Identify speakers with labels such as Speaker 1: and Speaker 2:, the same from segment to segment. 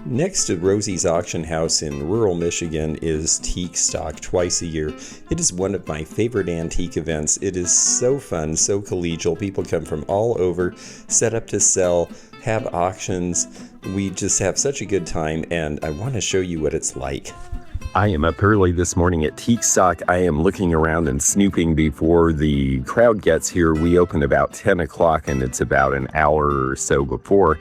Speaker 1: Next to Rosie's auction house in rural Michigan is Tique Stock twice a year. It is one of my favorite antique events. It is so fun, so collegial. People come from all over, set up to sell, have auctions. We just have such a good time, and I want to show you what it's like. I am up early this morning at Tique Stock. I am looking around and snooping before the crowd gets here. We open about 10 o'clock, and it's about an hour or so before.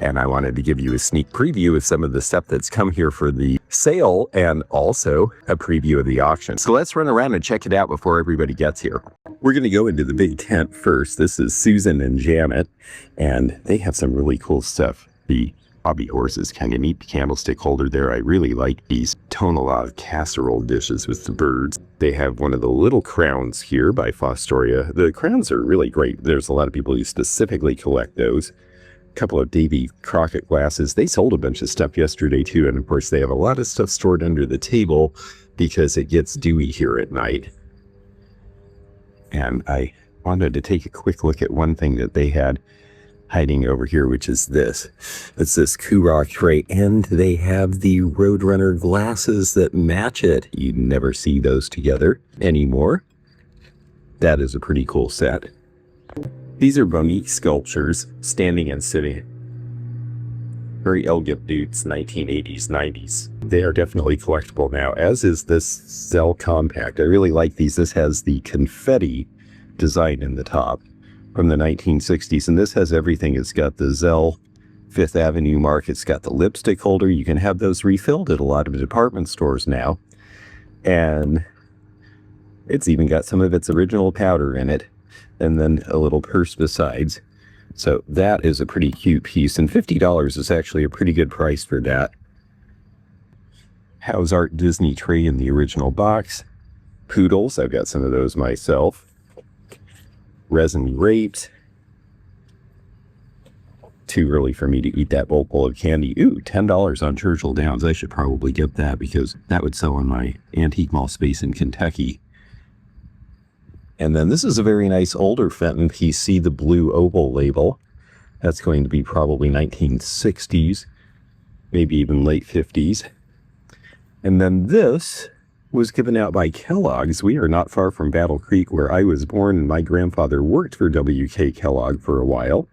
Speaker 1: And I wanted to give you a sneak preview of some of the stuff that's come here for the sale and also a preview of the auction. So let's run around and check it out before everybody gets here. We're going to go into the big tent first. This is Susan and Janet, and they have some really cool stuff. The hobby horse is kind of neat. The candlestick holder there. I really like these Tonalá casserole dishes with the birds. They have one of the little crowns here by Fostoria. The crowns are really great. There's a lot of people who specifically collect those. Couple of Davy Crockett glasses. They sold a bunch of stuff yesterday too, and of course they have a lot of stuff stored under the table because it gets dewy here at night. And I wanted to take a quick look at one thing that they had hiding over here, which is this. It's this Kurok tray, and they have the Roadrunner glasses that match it. You never see those together anymore. That is a pretty cool set. These are Bonique sculptures, standing and sitting. Very elegant dudes, 1980s, 90s. They are definitely collectible now, as is this Zell Compact. I really like these. This has the confetti design in the top from the 1960s, and this has everything. It's got the Zell Fifth Avenue mark. It's got the lipstick holder. You can have those refilled at a lot of department stores now. And it's even got some of its original powder in it, and then a little purse besides. So that is a pretty cute piece, and $50 is actually a pretty good price for that. House Art Disney tray in the original box. Poodles, I've got some of those myself. Resin grapes. Too early for me to eat that bowl full of candy. Ooh, $10 on Churchill Downs. I should probably get that because that would sell in my antique mall space in Kentucky. And then this is a very nice older Fenton piece. See the blue oval label. That's going to be probably 1960s, maybe even late 50s. And then this was given out by Kellogg's. We are not far from Battle Creek, where I was born, and my grandfather worked for W.K. Kellogg for a while.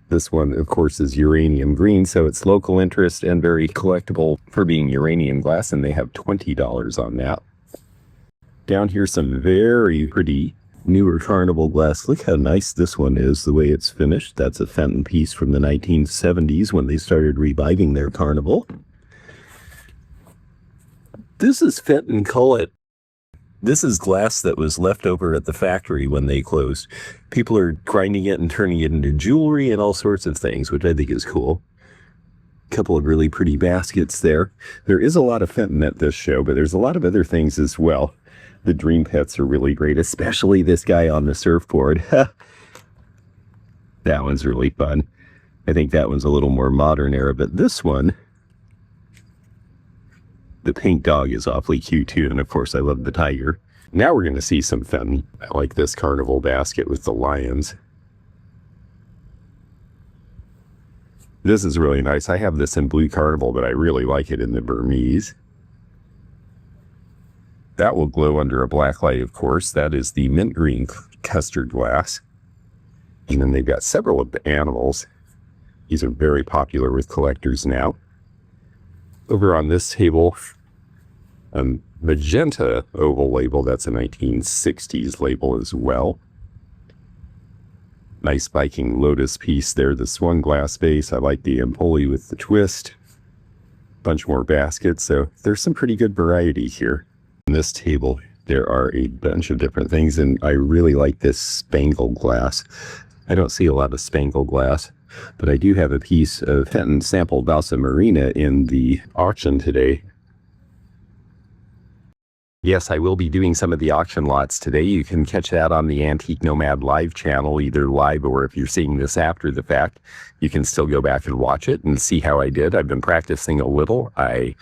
Speaker 1: This one, of course, is uranium green, so it's local interest and very collectible for being uranium glass, and they have $20 on that. Down here, some very pretty newer carnival glass. Look how nice this one is, the way it's finished. That's a Fenton piece from the 1970s when they started reviving their carnival. This is Fenton Cullet. This is glass that was left over at the factory when they closed. People are grinding it and turning it into jewelry and all sorts of things, which I think is cool. Couple of really pretty baskets there. There is a lot of Fenton at this show, but there's a lot of other things as well. The dream pets are really great, especially this guy on the surfboard. That one's really fun. I think that one's a little more modern era, but this one, the pink dog, is awfully cute too, and of course I love the tiger. Now we're going to see some Fenton. I like this carnival basket with the lions. This is really nice. I have this in blue carnival, but I really like it in the Burmese. That will glow under a black light, of course. That is the mint green custard glass. And then they've got several of the animals. These are very popular with collectors now. Over on this table, a magenta oval label. That's a 1960s label as well. Nice Viking Lotus piece there. The swung glass base. I like the Empoli with the twist. Bunch more baskets. So there's some pretty good variety here. On this table, there are a bunch of different things, and I really like this spangle glass. I don't see a lot of spangle glass, but I do have a piece of Fenton sample Balsa Marina in the auction today. Yes, I will be doing some of the auction lots today. You can catch that on the Antique Nomad live channel, either live or if you're seeing this after the fact, you can still go back and watch it and see how I did. I've been practicing a little. I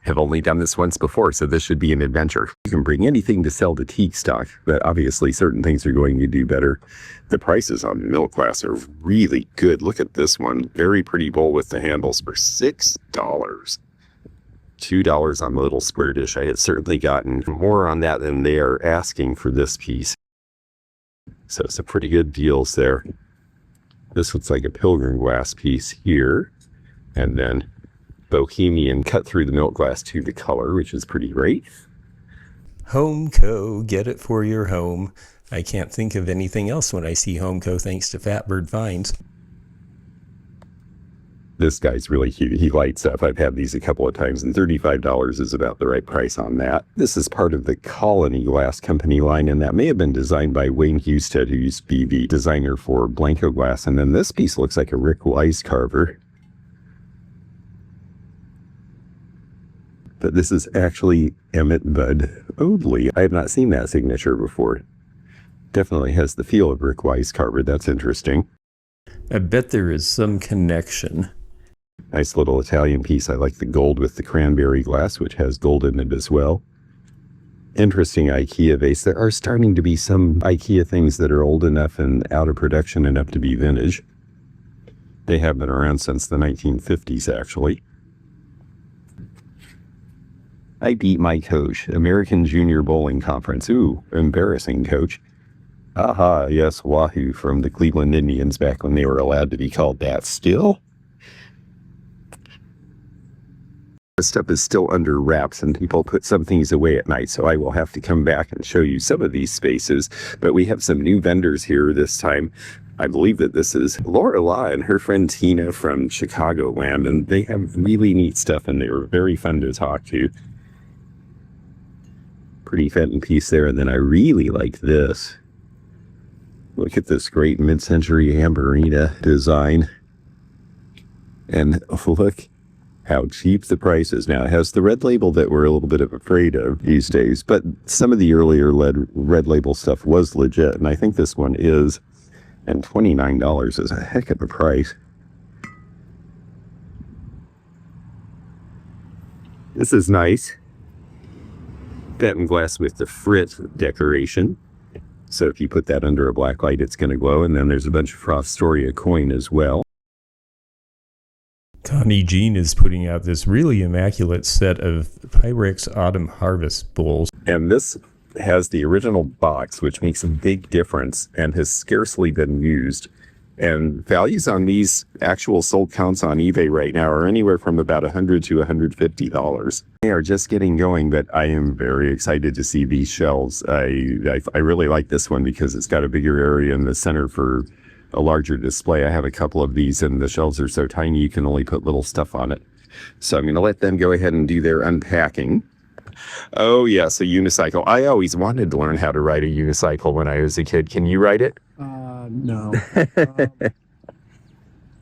Speaker 1: Have only done this once before, so this should be an adventure. You can bring anything to sell to Tique Stock, but obviously certain things are going to do better. The prices on milk glass are really good. Look at this one. Very pretty bowl with the handles for $6. $2 on the little square dish. I had certainly gotten more on that than they are asking for this piece. So some pretty good deals there. This looks like a pilgrim glass piece here. And then Bohemian cut through the milk glass to the color, which is pretty great. Homeco, get it for your home. I can't think of anything else when I see Homeco thanks to Fatbird Finds. This guy's really cute. He lights up. I've had these a couple of times, and $35 is about the right price on that. This is part of the Colony Glass Company line, and that may have been designed by Wayne Husted, who used to be the designer for Blanco Glass. And then this piece looks like a Rick Wise carver. But this is actually Emmett Bud Hoadley. I have not seen that signature before. Definitely has the feel of Rick Wise carver. That's interesting. I bet there is some connection. Nice little Italian piece. I like the gold with the cranberry glass, which has gold in it as well. Interesting IKEA vase. There are starting to be some IKEA things that are old enough and out of production enough to be vintage. They have been around since the 1950s, actually. I beat my coach, American Junior Bowling Conference. Ooh, embarrassing, coach. Aha, yes, Wahoo from the Cleveland Indians back when they were allowed to be called that still. This stuff is still under wraps and people put some things away at night, so I will have to come back and show you some of these spaces. But we have some new vendors here this time. I believe that this is Laura Law and her friend Tina from Chicagoland, and they have really neat stuff and they were very fun to talk to. Pretty Fenton piece there, and then I really like this. Look at this great mid-century Amberina design. And look how cheap the price is now. It has the red label that we're a little bit afraid of these days, but some of the earlier red label stuff was legit, and I think this one is. And $29 is a heck of a price. This is nice. Fenton glass with the frit decoration. So if you put that under a black light, it's going to glow. And then there's a bunch of Frostoria coin as well. Connie Jean is putting out this really immaculate set of Pyrex Autumn Harvest bowls. And this has the original box, which makes a big difference and has scarcely been used. And values on these actual sold counts on eBay right now are anywhere from about $100 to $150. They are just getting going, but I am very excited to see these shelves. I really like this one because it's got a bigger area in the center for a larger display. I have a couple of these and the shelves are so tiny you can only put little stuff on it. So I'm going to let them go ahead and do their unpacking. Oh yes, a unicycle. I always wanted to learn how to ride a unicycle when I was a kid. Can you ride it?
Speaker 2: No.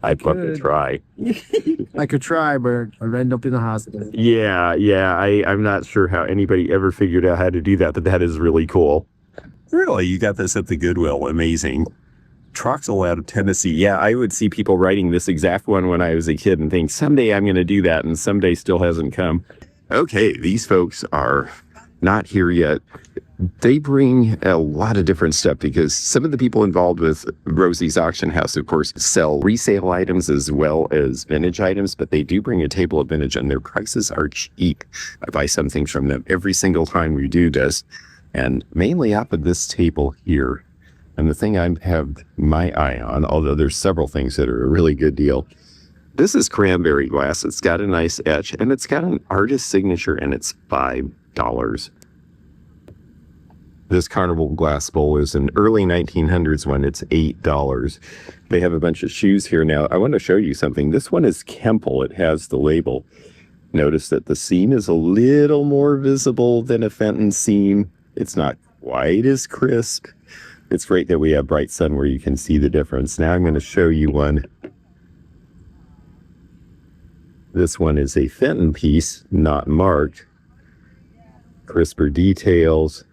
Speaker 1: I'd love to try.
Speaker 2: I could try, but I'd end up in the hospital.
Speaker 1: Yeah. I'm not sure how anybody ever figured out how to do that, but that is really cool. Really? You got this at the Goodwill. Amazing. Troxel out of Tennessee. Yeah, I would see people riding this exact one when I was a kid and think, someday I'm going to do that, and someday still hasn't come. Okay, these folks are not here yet. They bring a lot of different stuff because some of the people involved with Rosie's auction house, of course, sell resale items as well as vintage items, but they do bring a table of vintage and their prices are cheap. I buy some things from them every single time we do this, and mainly off of this table here. And the thing I have my eye on, although there's several things that are a really good deal, this is cranberry glass. It's got a nice etch and it's got an artist signature and it's $5. This carnival glass bowl is an early 1900s one. It's $8. They have a bunch of shoes here now. I want to show you something. This one is Kemple. It has the label. Notice that the seam is a little more visible than a Fenton seam. It's not quite as crisp. It's great that we have bright sun where you can see the difference. Now I'm going to show you one. This one is a Fenton piece, not marked. Crisper details.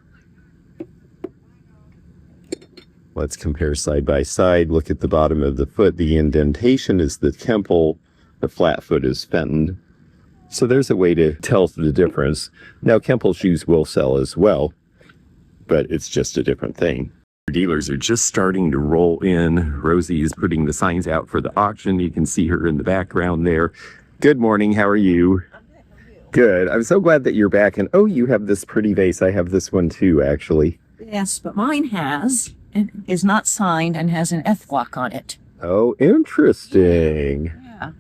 Speaker 1: Let's compare side by side. Look at the bottom of the foot. The indentation is the Kemple. The flat foot is Fenton. So there's a way to tell the difference. Now, Kemple shoes will sell as well, but it's just a different thing. Dealers are just starting to roll in. Rosie is putting the signs out for the auction. You can see her in the background there. Good morning. How are you? Good. I'm so glad that you're back. And oh, you have this pretty vase. I have this one too, actually.
Speaker 3: Yes, but mine is not signed and has an F block on it.
Speaker 1: Oh, interesting.
Speaker 3: Yeah.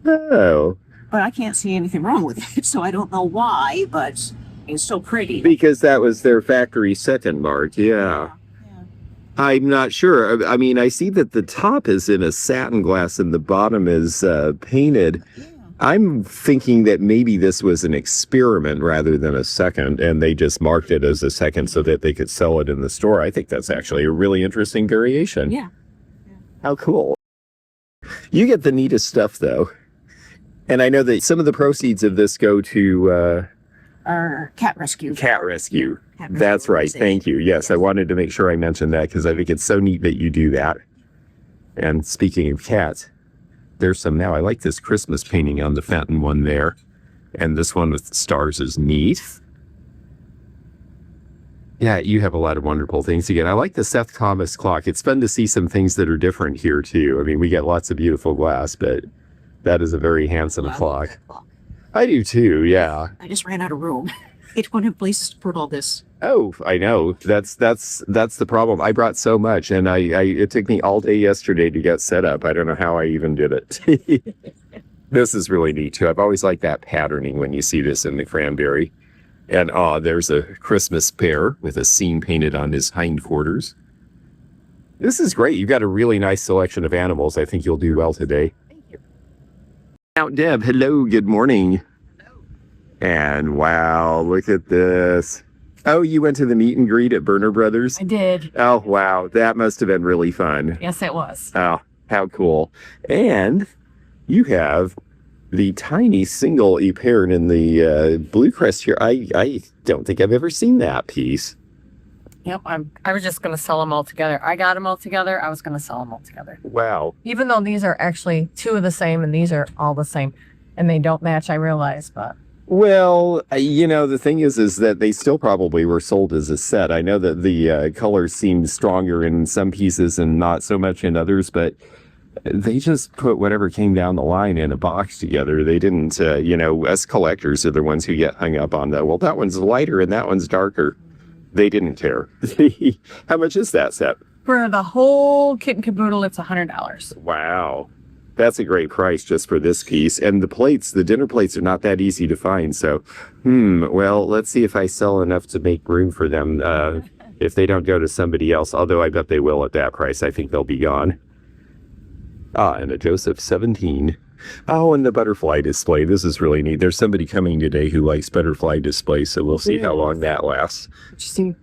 Speaker 1: Oh.
Speaker 3: But I can't see anything wrong with it, so I don't know why, but it's so pretty.
Speaker 1: Because that was their factory setting mark, yeah. I'm not sure. I mean, I see that the top is in a satin glass and the bottom is painted. Yeah. I'm thinking that maybe this was an experiment rather than a second, and they just marked it as a second so that they could sell it in the store. I think that's actually a really interesting variation.
Speaker 3: Yeah.
Speaker 1: How cool. You get the neatest stuff, though. And I know that some of the proceeds of this go to...
Speaker 3: our cat rescue.
Speaker 1: Cat rescue. That's right. Thank you. Yes, I wanted to make sure I mentioned that because I think it's so neat that you do that. And speaking of cats, there's some now. I like this Christmas painting on the Fenton one there. And this one with the stars is neat. Yeah, you have a lot of wonderful things again. I like the Seth Thomas clock. It's fun to see some things that are different here too. I mean, we get lots of beautiful glass, but that is a very handsome clock. I do too, yeah.
Speaker 3: I just ran out of room. I don't have places to put all this.
Speaker 1: Oh, I know. That's the problem. I brought so much, and it took me all day yesterday to get set up. I don't know how I even did it. This is really neat too. I've always liked that patterning when you see this in the cranberry. And there's a Christmas bear with a scene painted on his hindquarters. This is great. You've got a really nice selection of animals. I think you'll do well today. Now, Deb, hello, good morning.
Speaker 3: Hello.
Speaker 1: And wow, look at this. Oh, you went to the meet and greet at Burner Brothers?
Speaker 4: I did.
Speaker 1: Oh, wow, that must have been really fun.
Speaker 4: Yes, it was.
Speaker 1: Oh, how cool. And you have the tiny single e-pair in the Blue Crest here. I don't think I've ever seen that piece.
Speaker 4: Yep, I was just going to sell them all together. I got them all together. I was going to sell them all together.
Speaker 1: Wow.
Speaker 4: Even though these are actually two of the same and these are all the same. And they don't match, I realize, but...
Speaker 1: Well, you know, the thing is that they still probably were sold as a set. I know that the colors seem stronger in some pieces and not so much in others, but they just put whatever came down the line in a box together. They didn't, you know, us collectors are the ones who get hung up on that. Well, that one's lighter and that one's darker. They didn't care. How much is that set?
Speaker 4: For the whole kit and caboodle, it's $100.
Speaker 1: Wow. That's a great price just for this piece. And the plates, the dinner plates are not that easy to find. So, well, let's see if I sell enough to make room for them. If they don't go to somebody else, although I bet they will at that price. I think they'll be gone. And a Joseph 17. Oh, and the butterfly display. This is really neat. There's somebody coming today who likes butterfly displays, so we'll see how long that lasts.
Speaker 4: Interesting.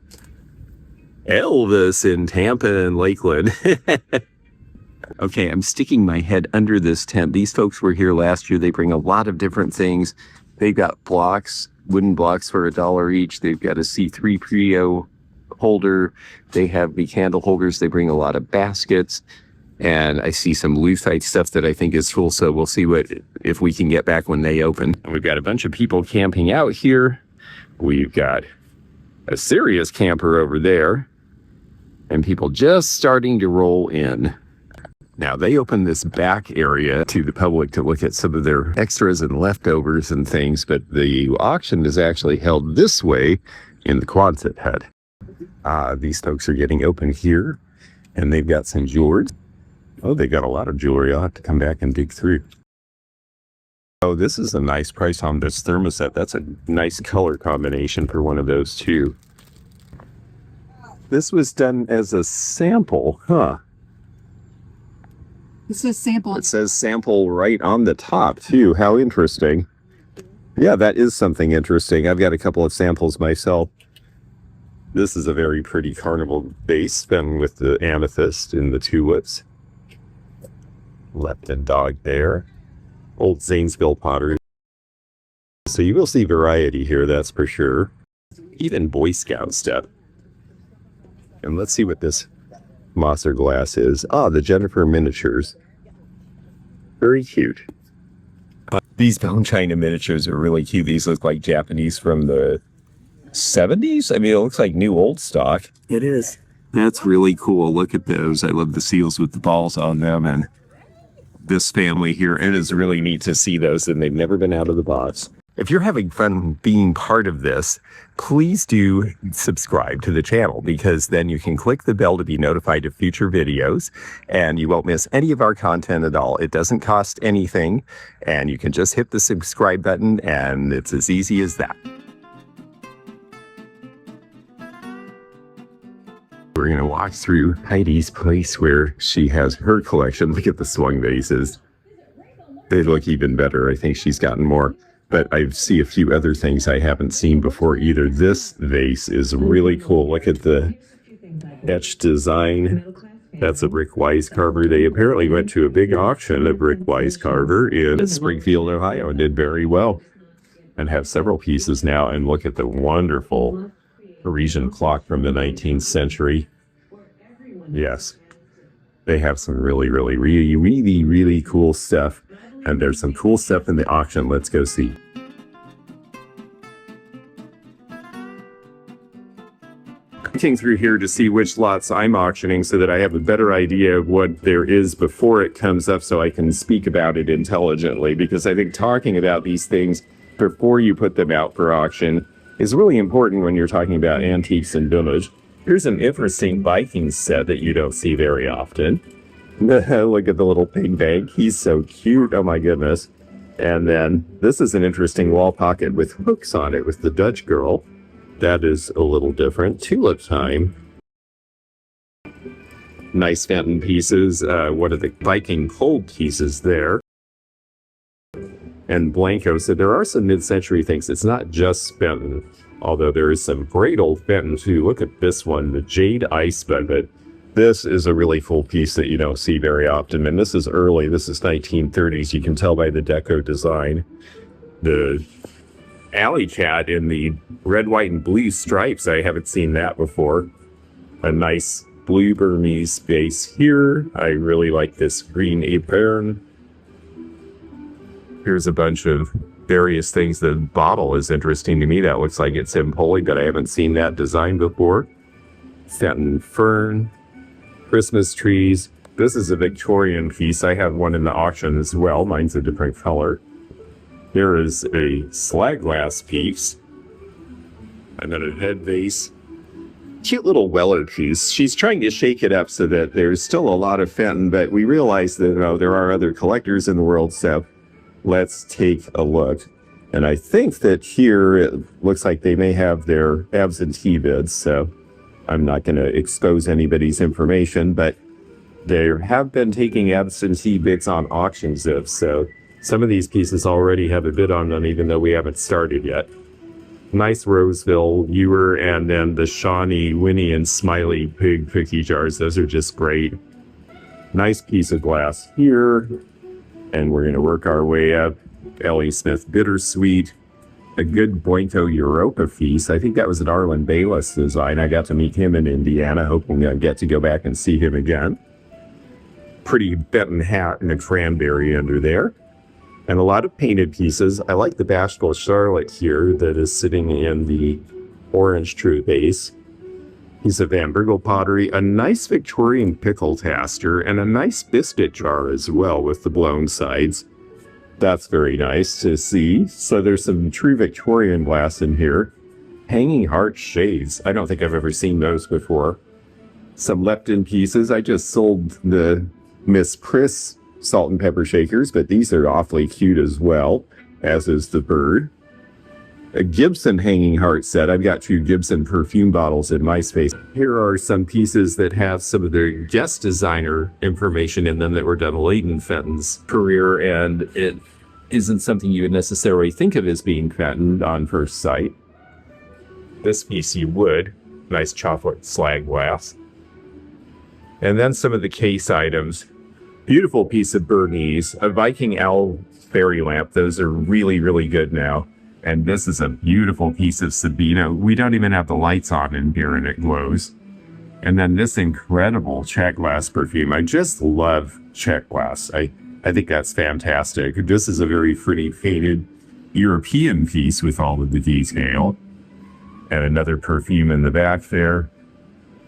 Speaker 1: Elvis in Tampa and Lakeland. Okay, I'm sticking my head under this tent. These folks were here last year. They bring a lot of different things. They've got blocks, wooden blocks for $1 each. They've got a C3 Prio holder. They have the candle holders. They bring a lot of baskets. And I see some Lucite stuff that I think is full, so we'll see if we can get back when they open. And we've got a bunch of people camping out here. We've got a serious camper over there. And people just starting to roll in. Now, they open this back area to the public to look at some of their extras and leftovers and things, but the auction is actually held this way in the Quonset hut. These folks are getting open here, and they've got some jewelry. Oh, they got a lot of jewelry. I'll have to come back and dig through. Oh, this is a nice price on this thermoset. That's a nice color combination for one of those, too. This was done as a sample, huh?
Speaker 3: It says sample.
Speaker 1: It says sample right on the top, too. How interesting. Yeah, that is something interesting. I've got a couple of samples myself. This is a very pretty carnival base, done with the amethyst and the tulips. Lepton dog there. Old Zanesville pottery. So you will see variety here, that's for sure. Even Boy Scout stuff. And let's see what this Mosser glass is. The Jennifer miniatures. Very cute. These bone china miniatures are really cute. These look like Japanese from the 70s. I mean, it looks like new old stock.
Speaker 2: It is.
Speaker 1: That's really cool. Look at those. I love the seals with the balls on them, and this family here. It is really neat to see those, and they've never been out of the box. If you're having fun being part of this, please do subscribe to the channel, because then you can click the bell to be notified of future videos, and you won't miss any of our content at all. It doesn't cost anything, and you can just hit the subscribe button, and it's as easy as that. We're going to walk through Heidi's place where she has her collection. Look at the swung vases. They look even better. I think she's gotten more. But I see a few other things I haven't seen before either. This vase is really cool. Look at the etched design. That's a brick wise carver. They apparently went to a big auction, a brick wise carver in Springfield, Ohio, and did very well. And have several pieces now. And look at the wonderful Parisian clock from the 19th century. Yes. They have some really cool stuff. And there's some cool stuff in the auction. Let's go see. Looking through here to see which lots I'm auctioning so that I have a better idea of what there is before it comes up, so I can speak about it intelligently. Because I think talking about these things before you put them out for auction is really important when you're talking about antiques and vintage. Here's an interesting Viking set that you don't see very often. Look at the little pig bag. He's so cute. Oh my goodness. And then this is an interesting wall pocket with hooks on it with the Dutch girl. That is a little different. Tulip time. Nice Fenton pieces. What are the Viking cold pieces there? And Blanco. So there are some mid-century things. It's not just Fenton, although there is some great old Fenton too. Look at this one, the Jade Ice Bucket. This is a really cool piece that you don't see very often, and this is early. This is 1930s. You can tell by the deco design. The alley cat in the red, white, and blue stripes. I haven't seen that before. A nice blue Burmese base here. I really like this green apron. Here's a bunch of various things. The bottle is interesting to me. That looks like it's Empoli, but I haven't seen that design before. Fenton fern. Christmas trees. This is a Victorian piece. I have one in the auction as well. Mine's a different color. Here is a slag glass piece. And then a head vase. Cute little Weller piece. She's trying to shake it up so that there's still a lot of Fenton, but we realize that there are other collectors in the world, so let's take a look. And I think that here it looks like they may have their absentee bids, so I'm not going to expose anybody's information, but they have been taking absentee bids on auctions, so some of these pieces already have a bid on them, even though we haven't started yet. Nice Roseville ewer, and then the Shawnee, Winnie, and Smiley pig cookie jars. Those are just great. Nice piece of glass here, and we're going to work our way up. Ellie Smith Bittersweet. A good Blanco Europa piece. I think that was an Arlen Bayless design. I got to meet him in Indiana, hoping I get to go back and see him again. Pretty Benton hat and a cranberry under there. And a lot of painted pieces. I like the Bashful Charlotte here that is sitting in the orange true vase. Piece of Van Bergel pottery. A nice Victorian pickle taster and a nice biscuit jar as well with the blown sides. That's very nice to see. So there's some true Victorian glass in here. Hanging heart shades. I don't think I've ever seen those before. Some Lepton pieces. I just sold the Miss Priss salt and pepper shakers, but these are awfully cute as well, as is the bird. A Gibson hanging heart set. I've got 2 Gibson perfume bottles in my space. Here are some pieces that have some of the guest designer information in them that were done late in Fenton's career, and it isn't something you would necessarily think of as being Fenton on first sight. This piece you would. Nice chocolate slag glass. And then some of the case items. Beautiful piece of Bernese. A Viking owl fairy lamp. Those are really good now. And this is a beautiful piece of Sabino. We don't even have the lights on in here and it glows. And then this incredible check glass perfume. I just love check glass.
Speaker 5: I think that's fantastic. This is a very pretty painted European piece with all of the detail. And another perfume in the back there.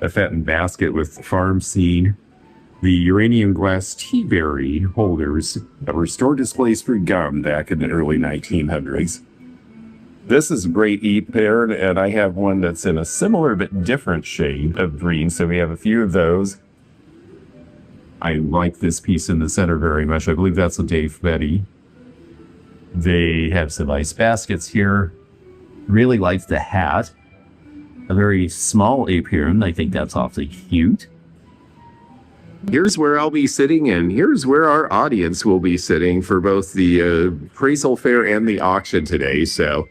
Speaker 5: A Fenton basket with farm seed. The uranium glass tea berry holders that were store displays for gum back in the early 1900s. This is a great e-pair, and I have one that's in a similar but different shade of green, so we have a few of those. I like this piece in the center very much. I believe that's a Dave Betty. They have some nice baskets here. Really like the hat. A very small apron. I think that's awfully cute. Here's where I'll be sitting, and here's where our audience will be sitting for both the appraisal fair and the auction today. So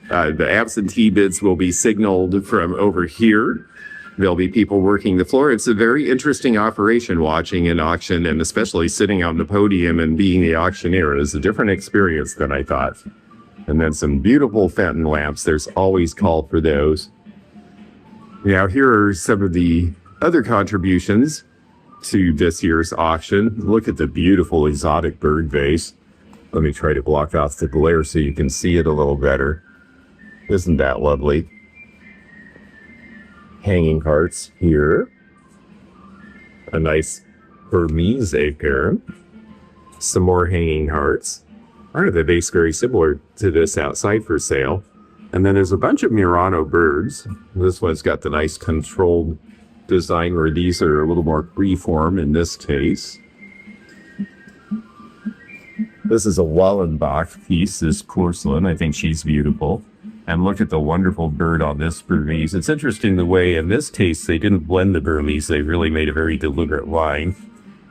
Speaker 5: the absentee bids will be signaled from over here. There'll be people working the floor. It's a very interesting operation watching an auction, and especially sitting on the podium and being the auctioneer is a different experience than I thought. And then some beautiful Fenton lamps. There's always call for those. Now, here are some of the other contributions to this year's auction. Look at the beautiful exotic bird vase. Let me try to block off the glare so you can see it a little better. Isn't that lovely? Hanging hearts here. A nice Burmese pair. Some more hanging hearts. Part of the base very similar to this outside for sale. And then there's a bunch of Murano birds. This one's got the nice controlled design where these are a little more freeform in this case. This is a Wallenbach piece, this porcelain. I think she's beautiful. And look at the wonderful bird on this Burmese. It's interesting the way in this case they didn't blend the Burmese. They really made a very deliberate line.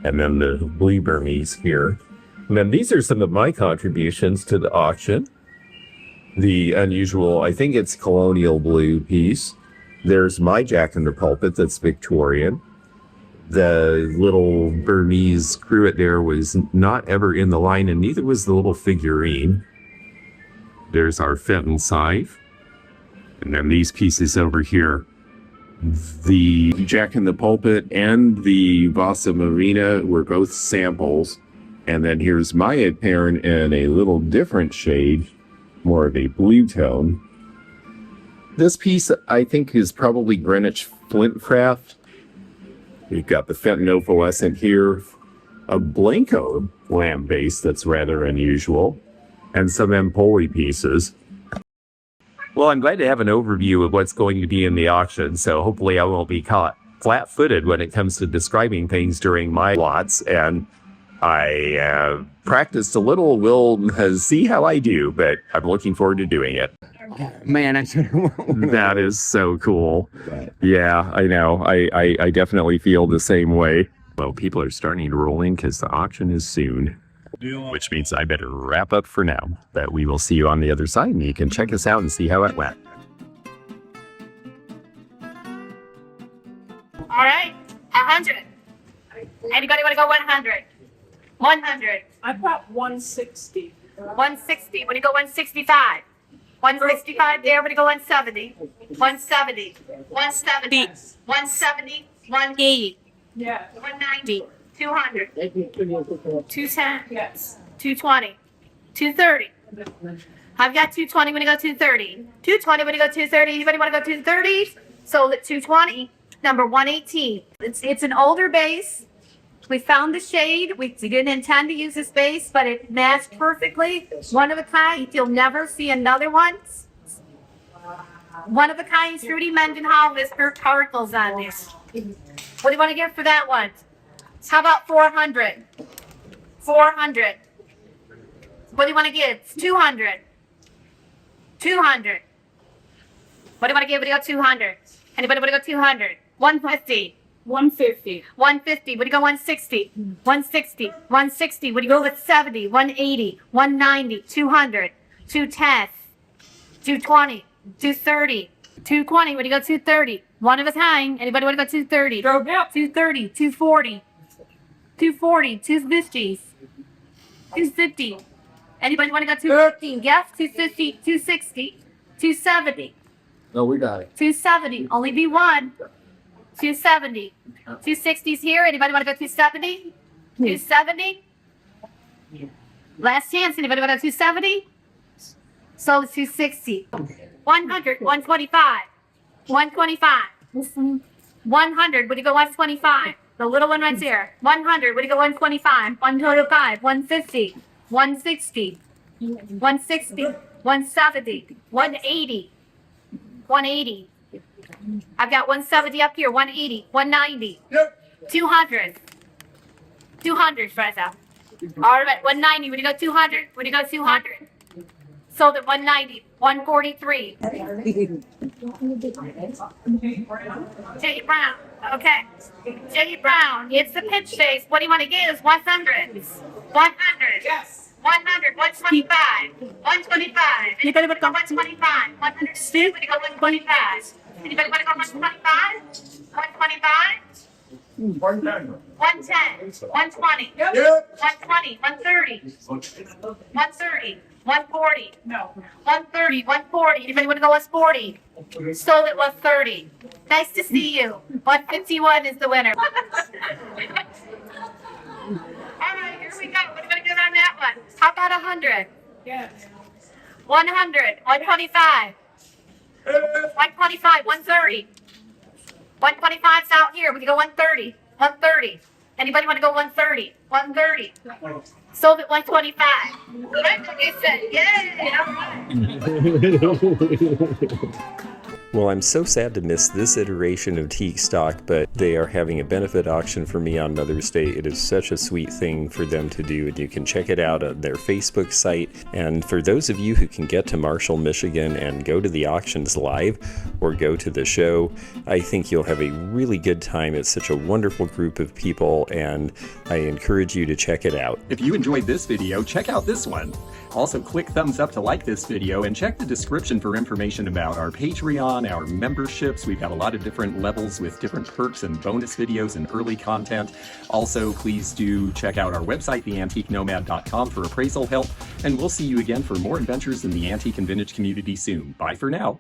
Speaker 5: And then the blue Burmese here. And then these are some of my contributions to the auction. The unusual, I think it's colonial blue piece. There's my Jack in the Pulpit that's Victorian. The little Burmese cruet there was not ever in the line, and neither was the little figurine. There's our Fenton scythe. And then these pieces over here. The Jack in the Pulpit and the Vase Marina were both samples. And then here's my apparent in a little different shade, more of a blue tone. This piece, I think, is probably Greenwich Flintcraft. We've got the Fenton opalescent here, a Blanco lamp base that's rather unusual, and some Empoli pieces. Well, I'm glad to have an overview of what's going to be in the auction, so hopefully I won't be caught flat-footed when it comes to describing things during my lots, and I practiced a little. We'll see how I do, but I'm looking forward to doing it.
Speaker 2: Man,
Speaker 5: That is so cool. Yeah, I know. I definitely feel the same way. Well, people are starting to roll in because the auction is soon, which means I better wrap up for now. But we will see you on the other side, and you can check us out and see how it went.
Speaker 6: All right, 100. Anybody want to go 100? 100.
Speaker 3: I bought 160.
Speaker 6: 160. What do you go 165? 165 there. What do you go 170? 170. 170. 170. 180.
Speaker 3: Yeah.
Speaker 6: 190. 200. 210.
Speaker 3: Yes.
Speaker 6: 220. 230. I've got 220 when you go 230. 220 when you go 230. Anybody want to go 230? Sold at 220. Number 118. It's an older base. We found the shade. We didn't intend to use this base, but it matched perfectly. One of a kind. You'll never see another one. One of a kind Trudy Mendenhall with her particles on this. What do you want to get for that one? How about 400? 400. What do you want to give? 200. 200. What do you want to give? What do you go 200? Anybody want to go 200? 150.
Speaker 3: 150.
Speaker 6: 150. What do you go 160? 160. 160. What do you go with 70? 180. 190. 200. 210. 220. 230. 220. What do you go 230? One of a kind. Anybody want to go 230? 230. 240. 240. 250. 250. Anybody want to go 215? Yes. 250. 260. 270.
Speaker 2: No, we got it.
Speaker 6: 270. Only be one. 270. 260's here. Anybody want to go 270? 270? Last chance. Anybody want a 270? Sold at 260. 100, 125. 125. 100. Would you go 125? The little one right there. 100. Would you go 125? 125. 150. 160. 160. 170. 180. 180. I've got 170 up here. 180. 190. 200. 200, Freza. All right. 190. Would you go 200? Would you go 200? Sold at 190. 143. J. Brown. Okay. J. Brown. It's the pitch face. What do you want to give? 100. 100. Yes. 100. 125. 125. Anybody want to go 125? 100. Would you go 125? Anybody want to go 125? 125? 110. 120. 120. 130. 130. 140. No. 130. 140. Anybody want to go 140? Sold at 130. Nice to see you. 151 is the winner. All right, here we go. What are we going to get on that one? How about 100? Yes. 100. 125. 125. 130. 125's out here. We can go 130. 130. Anybody want to go 130? 130. Sold at 125. That's what you said. Yay! All right.
Speaker 1: Well, I'm so sad to miss this iteration of Tique Stock, but they are having a benefit auction for me on Mother's Day. It is such a sweet thing for them to do, and you can check it out on their Facebook site. And for those of you who can get to Marshall, Michigan and go to the auctions live or go to the show, I think you'll have a really good time. It's such a wonderful group of people, and I encourage you to check it out.
Speaker 7: If you enjoyed this video, check out this one. Also, click thumbs up to like this video and check the description for information about our Patreon, our memberships. We've got a lot of different levels with different perks and bonus videos and early content. Also, please do check out our website, theantiquenomad.com, for appraisal help. And we'll see you again for more adventures in the antique and vintage community soon. Bye for now.